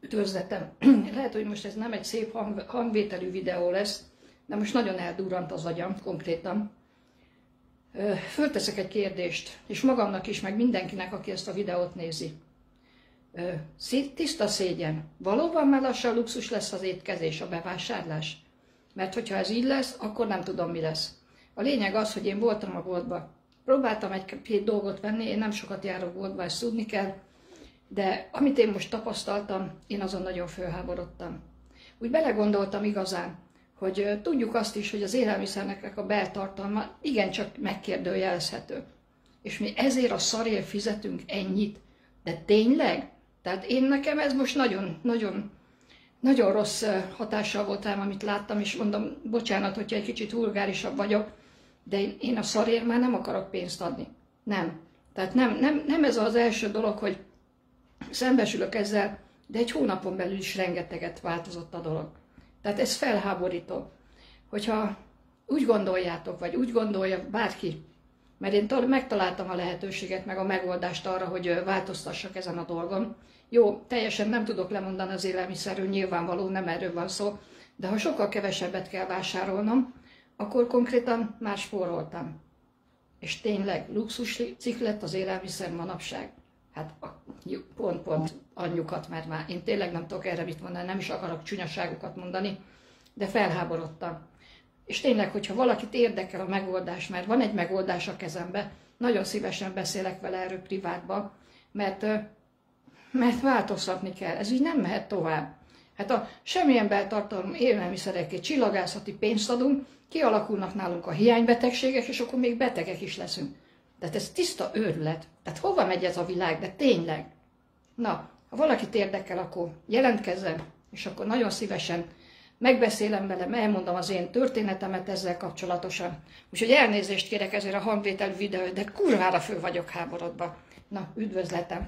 Üdvözletem! Lehet, hogy most ez nem egy szép hangvételű videó lesz, de most nagyon eldurrant az agyam konkrétan. Fölteszek egy kérdést, és magamnak is, meg mindenkinek, aki ezt a videót nézi. Tiszta szégyen. Valóban már lassan luxus lesz az étkezés, a bevásárlás? Mert hogyha ez így lesz, akkor nem tudom, mi lesz. A lényeg az, hogy én voltam a boltba. Próbáltam egy-két dolgot venni, én nem sokat járok boltba, ezt tudni kell, de amit én most tapasztaltam, én azon nagyon fölháborodtam. Úgy belegondoltam igazán, hogy tudjuk azt is, hogy az élelmiszernek a beltartalma igencsak megkérdőjelezhető. És mi ezért a szarért fizetünk ennyit. De tényleg? Tehát nekem ez most nagyon rossz hatással volt rám, amit láttam, és mondom, bocsánat, hogyha egy kicsit vulgárisabb vagyok, de én a szarért már nem akarok pénzt adni. Nem. Tehát nem ez az első dolog, hogy szembesülök ezzel, de egy hónapon belül is rengeteget változott a dolog. Tehát ez felháborító. Hogyha úgy gondoljátok, vagy úgy gondolja bárki, mert én megtaláltam a lehetőséget, meg a megoldást arra, hogy változtassak ezen a dolgon. Jó, teljesen nem tudok lemondani az élelmiszerről, nyilvánvaló, nem erről van szó, de ha sokkal kevesebbet kell vásárolnom, akkor konkrétan már spóroltam. És tényleg luxuscikk lett az élelmiszer manapság. Hát pont anyjukat, mert már én tényleg nem tudok erre mit mondani, nem is akarok csúnyaságokat mondani, de felháborodtam. És tényleg, hogyha valakit érdekel a megoldás, mert van egy megoldás a kezembe, nagyon szívesen beszélek vele erről privátban, mert változtatni kell, ez így nem mehet tovább. Hát a semmilyen beltartalmú élelmiszerekért csillagászati pénzt adunk, kialakulnak nálunk a hiánybetegségek, és akkor még betegek is leszünk. Tehát ez tiszta őrület. Tehát hova megy ez a világ, de tényleg? Na, ha valakit érdekel, akkor jelentkezzen, és akkor nagyon szívesen megbeszélem velem, elmondom az én történetemet ezzel kapcsolatosan. Úgyhogy elnézést kérek ezért a hangvételű videót, de kurvára föl vagyok háborodva. Na, üdvözletem!